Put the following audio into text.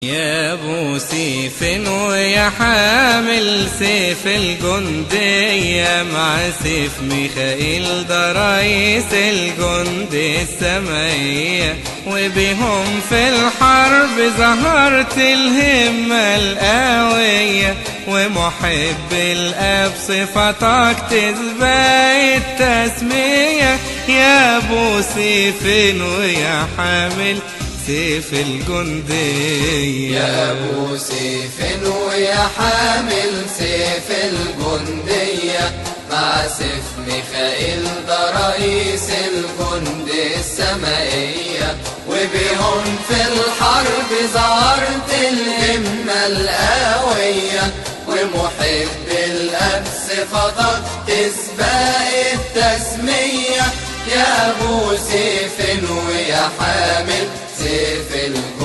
يا ابو سيف ويا حامل سيف الجندية مع سيف ميخائيل ده رئيس الجند السمائية، وبهم في الحرب ظهرت الهمة القوية، ومحب الاب صفتك تسبق التسمية. يا ابو سيف ويا حامل سيف الجندية، يا ابو سيف ويا حامل سيف الجندية مع سيف ميخائيل ده رئيس الجند السمائية، وبهم في الحرب ظهرت الهمة القوية، ومحب الاب صفتك تسبق التسمية. يا ابو سيف ويا حامل سيف الجندية